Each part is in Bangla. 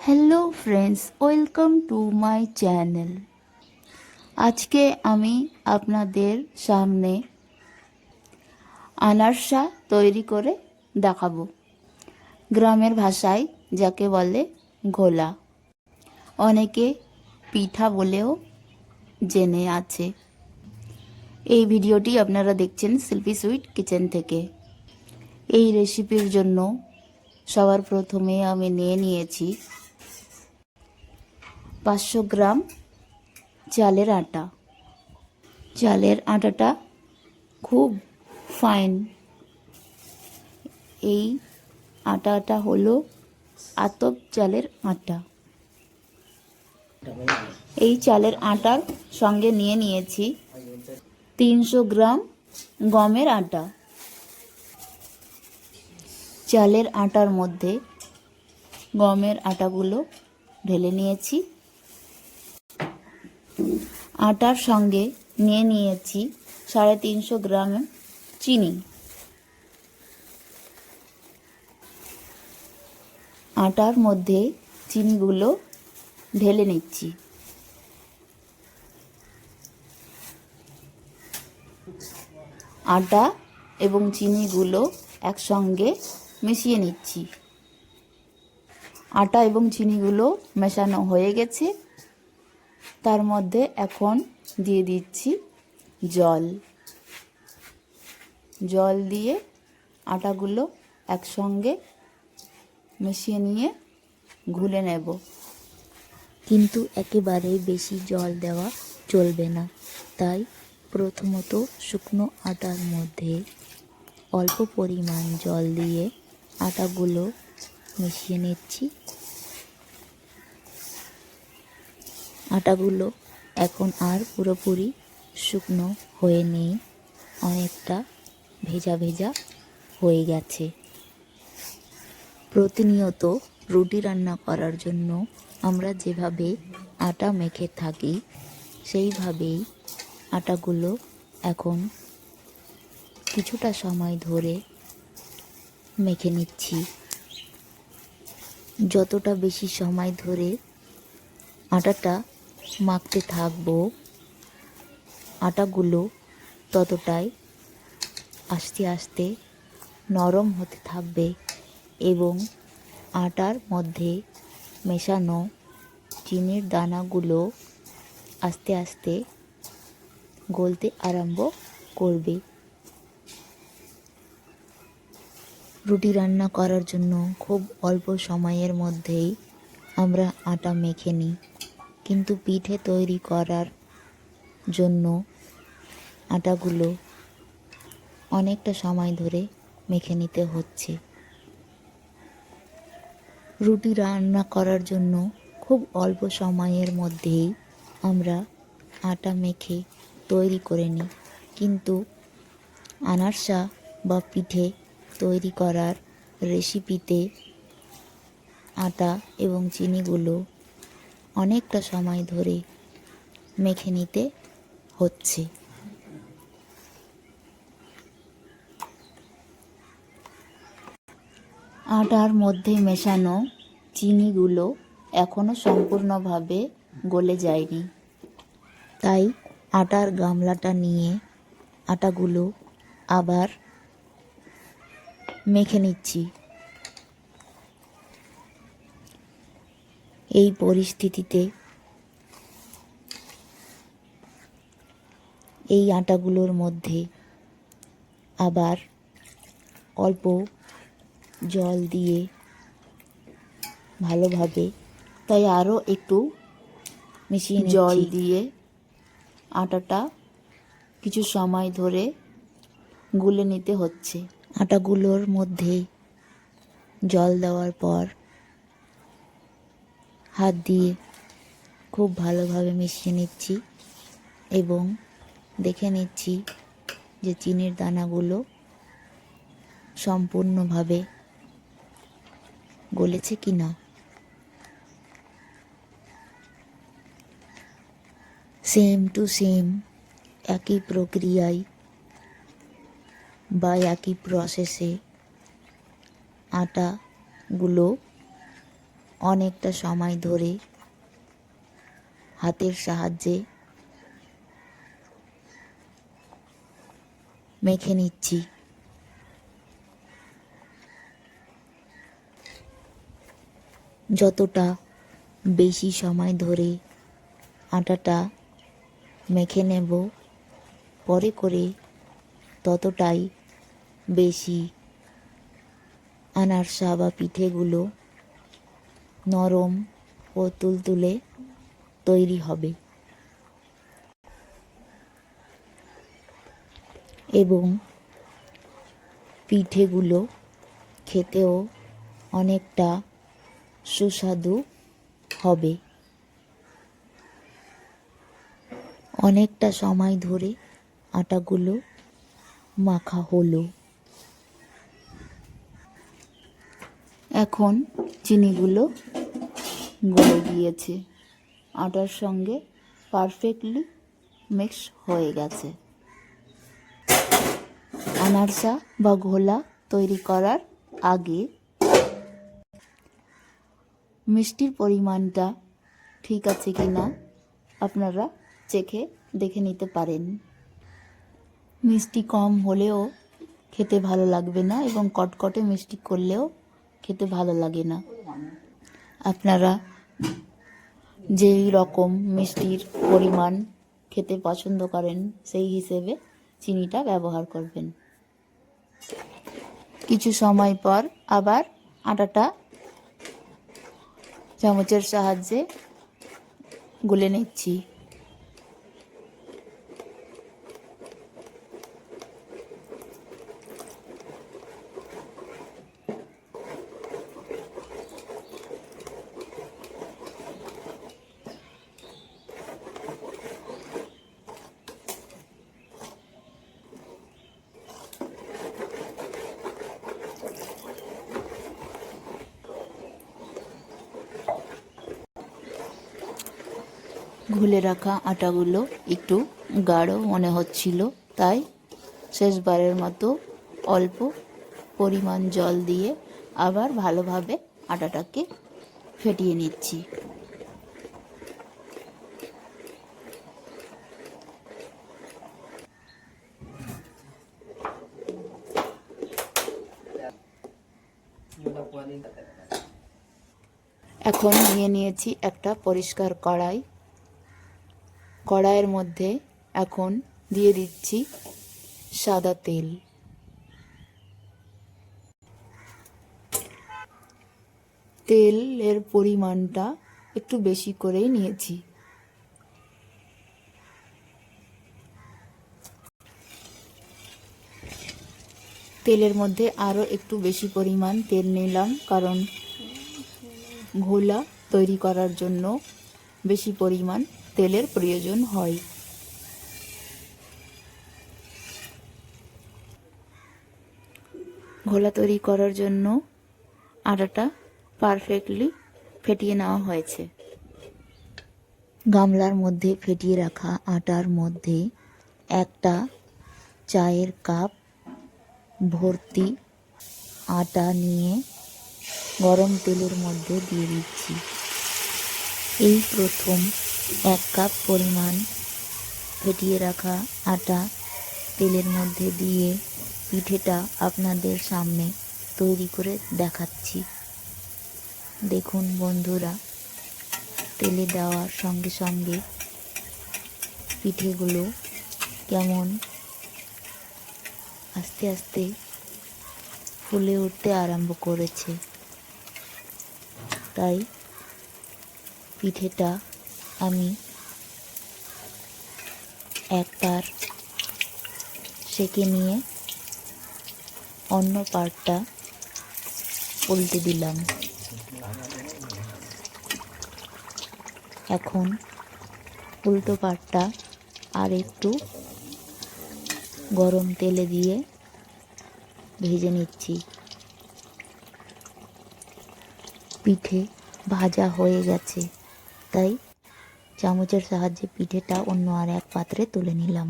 Hello friends, welcome to my channel. আজকে আমি আপনাদের সামনে আনারসা তৈরি করে দেখাবো। গ্রামের ভাষায় যাকে বলে ঘোলা, অনেকে পিঠা বলেও জেনে আছে। এই ভিডিওটি আপনারা দেখছেন শিল্পী সুইট কিচেন থেকে। এই রেসিপির জন্য সবার প্রথমে আমি নিয়েছি 500 গ্রাম চালের আটা। চালের আটাটা খুব ফাইন। এই আটাটা হলো আতপ চালের আটা। এই চালের আটার সঙ্গে নিয়েছি 300 গ্রাম গমের আটা। চালের আটার মধ্যে গমের আটাগুলো ঢেলে নিয়েছি। আটার সঙ্গে নিয়েছি 350 গ্রাম চিনি। আটার মধ্যে চিনিগুলো ঢেলে নিচ্ছি। আটা এবং চিনিগুলো একসঙ্গে মিশিয়ে নিচ্ছি। আটা এবং চিনিগুলো মেশানো হয়ে গেছে। তার মধ্যে এখন দিয়ে দিচ্ছি জল। জল দিয়ে আটাগুলো একসঙ্গে মিশিয়ে নিয়ে ঘুলে নেব। কিন্তু একেবারেই বেশি জল দেওয়া চলবে না, তাই প্রথমত শুকনো আটার মধ্যে অল্প পরিমাণ জল দিয়ে আটাগুলো মিশিয়ে নিচ্ছি। আটাগুলো এখন আর পুরোপুরি শুকনো হয়ে নেই, অনেকটা ভেজা ভেজা হয়ে গেছে। প্রতিনিয়ত রুটি রান্না করার জন্য আমরা যেভাবে আটা মেখে থাকি সেইভাবেই আটাগুলো এখন কিছুটা সময় ধরে মেখে নিচ্ছি। যতটা বেশি সময় ধরে আটাটা মাখতে থাকবো, আটাগুলো ততটাই আস্তে আস্তে নরম হতে থাকবে এবং আটার মধ্যে মেশানো চিনির দানাগুলো আস্তে আস্তে গলতে আরম্ভ করবে। রুটি রান্না করার জন্য খুব অল্প সময়ের মধ্যেই আমরা আটা মেখে নিই, কিন্তু পিঠে তৈরি করার জন্য আটাগুলো অনেকটা সময় ধরে মেখে নিতে হচ্ছে। রুটি রান্না করার জন্য খুব অল্প সময়ের মধ্যেই আমরা আটা মেখে তৈরি করে নিই, কিন্তু আনারসা বা পিঠে তৈরি করার রেসিপিতে আটা এবং চিনিগুলো অনেকটা সময় ধরে মেখে নিতে হচ্ছে। আটার মধ্যে মেশানো চিনিগুলো এখনো সম্পূর্ণভাবে গলে যায়নি, তাই আটার গামলাটা নিয়ে আটাগুলো আবার মেখে নিচ্ছি। এই পরিস্থিতিতে এই আটাগুলোর মধ্যে আবার অল্প জল দিয়ে ভালোভাবে তাই আরও একটু মিশিয়ে জল নিচ্ছি। দিয়ে আটাটা কিছু সময় ধরে গুলে নিতে হচ্ছে। আটাগুলোর মধ্যে জল দেওয়ার পর হাত দিয়ে খুব ভালোভাবে মিশিয়ে নিচ্ছি এবং দেখে নিচ্ছি যে চিনির দানাগুলো সম্পূর্ণভাবে গলেছে কি না। সেম টু সেম একই প্রক্রিয়ায় বা একই প্রসেসে আটাগুলো অনেকটা সময় ধরে হাতের সাহায্যে মেখে নিচ্ছি। যতটা বেশি সময় ধরে আটাটা মেখে নেব পরে করে ততটাই বেশি আনারসা বা পিঠেগুলো নরম ও তুলতুলে তৈরি হবে এবং পিঠেগুলো খেতেও অনেকটা সুস্বাদু হবে। অনেকটা সময় ধরে আটাগুলো মাখা হলো। এখন চিনিগুলো গলে গিয়েছে, আটার সঙ্গে পারফেক্টলি মিক্স হয়ে গেছে। আনারসা বা ঘোলা তৈরি করার আগে মিষ্টির পরিমাণটা ঠিক আছে কি না আপনারা চেখে দেখে নিতে পারেন। মিষ্টি কম হলেও খেতে ভালো লাগবে না এবং কটকটে মিষ্টি করলেও খেতে ভালো লাগে না। আপনারা যেই রকম মিষ্টির পরিমাণ খেতে পছন্দ করেন সেই হিসেবে চিনিটা ব্যবহার করবেন। কিছু সময় পর আবার আটাটা চামচের সাহায্যে গুলে নিচ্ছি। ঘুলে রাখা আটাগুলো একটু গাঢ় মনে হচ্ছিল, তাই শেষবারের মতো অল্প পরিমাণ জল দিয়ে আবার ভালোভাবে আটাটাকে ফেটিয়ে নিচ্ছি। এখন নিয়ে নিয়েছি একটা পরিষ্কার কড়াই। কড়াইয়ের মধ্যে এখন দিয়ে দিচ্ছি সাদা তেল। তেলের পরিমাণটা একটু বেশি করেই নিয়েছি। তেলের মধ্যে আরও একটু বেশি পরিমাণ তেল নিলাম, কারণ ঘোলা তৈরি করার জন্য বেশি পরিমাণ তেলের প্রয়োজন হয়। ঘোলা তৈরি করার জন্য আটাটা পারফেক্টলি ফেটিয়ে নেওয়া হয়েছে। গামলার মধ্যে ফেটিয়ে রাখা আটার মধ্যে একটা চায়ের কাপ ভর্তি আটা নিয়ে গরম তেলের মধ্যে দিয়ে দিচ্ছি। এই প্রথম 1 কাপ পরিমাণ ফেটিয়ে রাখা আটা তেলের মধ্যে দিয়ে পিঠেটা আপনাদের সামনে তৈরি করে দেখাচ্ছি। দেখুন বন্ধুরা, তেলে দেওয়ার সঙ্গে সঙ্গে পিঠেগুলো কেমন আস্তে আস্তে ফুলে উঠতে আরম্ভ করেছে। তাই পিঠেটা আমি এক পার সেঁকে নিয়ে অন্য পার্টটা উল্টে দিলাম। এখন উল্টো পাটটা আর একটু গরম তেলে দিয়ে ভেজে নিচ্ছি। পিঠে ভাজা হয়ে গেছে, তাই চামচের সাহায্যে পিঠেটা অন্য আর এক পাত্রে তুলে নিলাম।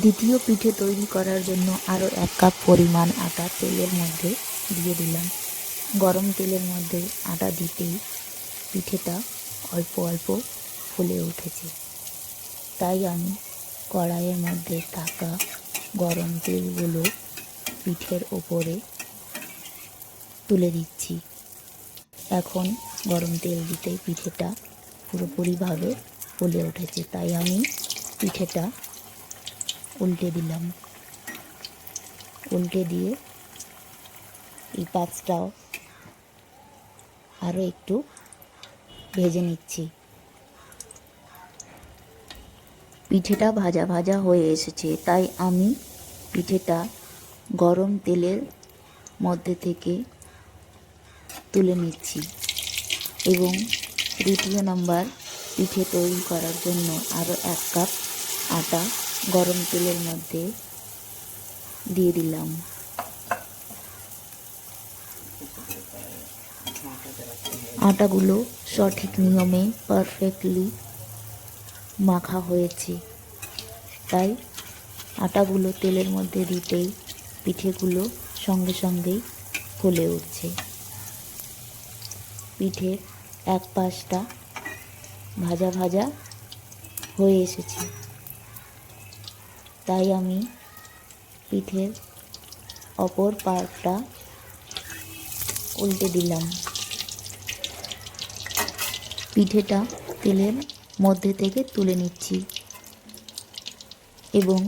দ্বিতীয় পিঠে তৈরি করার জন্য আরও 1 কাপ পরিমাণ আটা তেলের মধ্যে দিয়ে দিলাম। গরম তেলের মধ্যে আটা দিতেই পিঠেটা অল্প অল্প ফুলে উঠেছে। তাই আমি কড়াইয়ের মধ্যে থাকা গরম তেলগুলো পিঠের ওপরে তুলে দিচ্ছি। এখন গরম তেল দিতেই পিঠেটা পুরোপুরিভাবে ফুলে উঠেছে, তাই আমি পিঠেটা উল্টে দিলাম। উল্টে দিয়ে এই পাঁচটাও আরও একটু ভেজে নিচ্ছি। পিঠেটা ভাজা ভাজা হয়ে এসেছে, তাই আমি পিঠেটা গরম তেলের মধ্যে থেকে তুলে নিচ্ছি এবং দ্বিতীয় নাম্বার পিঠে তৈরি করার জন্য আরও 1 কাপ আটা গরম তেলের মধ্যে দিয়ে দিলাম। আটাগুলো সঠিক নিয়মে পারফেক্টলি মাখা হয়েছে, তাই আটাগুলো তেলের মধ্যে দিতেই পিঠেগুলো সঙ্গে সঙ্গেই ফুলে উঠছে। পিঠের এক পাশটা ভাজা ভাজা হয়ে এসেছে, তাই আমি পিঠের অপর পার্টটা উল্টে দিলাম। পিঠেটা তেলের মধ্যে থেকে তুলে নিচ্ছি এবং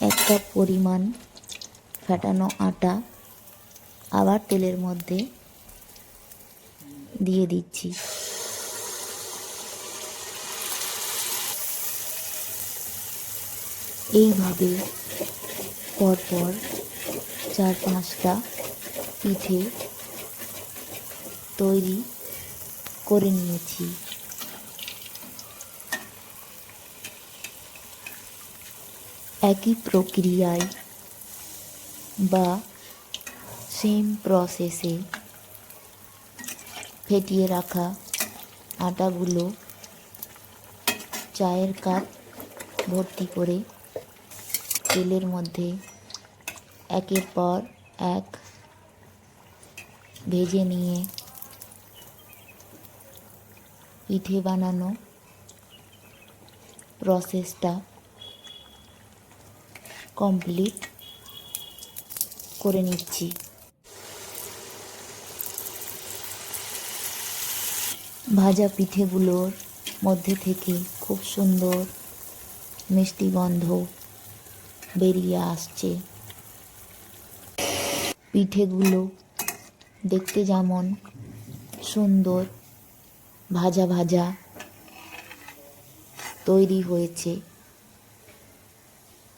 1 কাপ পরিমাণ ফেটানো আটা আবার তেলের মধ্যে দিয়ে দিচ্ছি। এইভাবে পরপর 4-5টা পিঠে তৈরি করে নিয়েছি। একই প্রক্রিয়ায় বা সেম প্রসেসে ফেটিয়ে রাখা আটাগুলো চায়ের কাপ ভর্তি করে তেলের মধ্যে একের পর এক ভেজে নিয়ে পিঠে বানানো প্রসেসটা কমপ্লিট করে নিচ্ছি। ভাজা পিঠেগুলোর মধ্যে থেকে খুব সুন্দর মিষ্টি গন্ধ বেরিয়ে আসছে। পিঠেগুলো দেখতে যেমন সুন্দর ভাজা ভাজা তৈরি হয়েছে,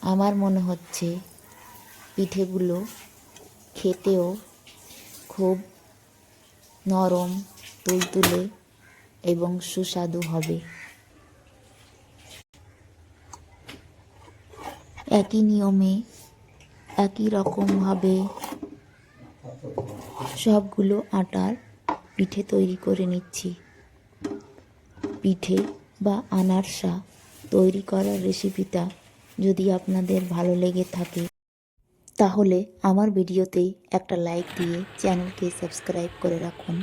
আমার মনে হচ্ছে পিঠেগুলো খেতেও খুব নরম, তুলতুলে এবং সুস্বাদু হবে। একই নিয়মে একই রকমভাবে সবগুলো আটার পিঠে তৈরি করে নিচ্ছি। পিঠে বা আনারসা তৈরি করার রেসিপিটা যদি আপনাদের ভালো লেগে থাকে তাহলে আমার ভিডিওতেই একটা লাইক দিয়ে চ্যানেলকে সাবস্ক্রাইব করে রাখুন,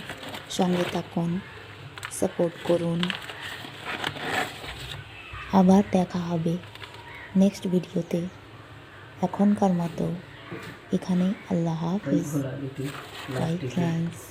সঙ্গে থাকুন, সাপোর্ট করুন। আবার দেখা হবে নেক্সট ভিডিওতে। এখনকার মতো এখানে আল্লাহ হাফেজ। Bye, thanks.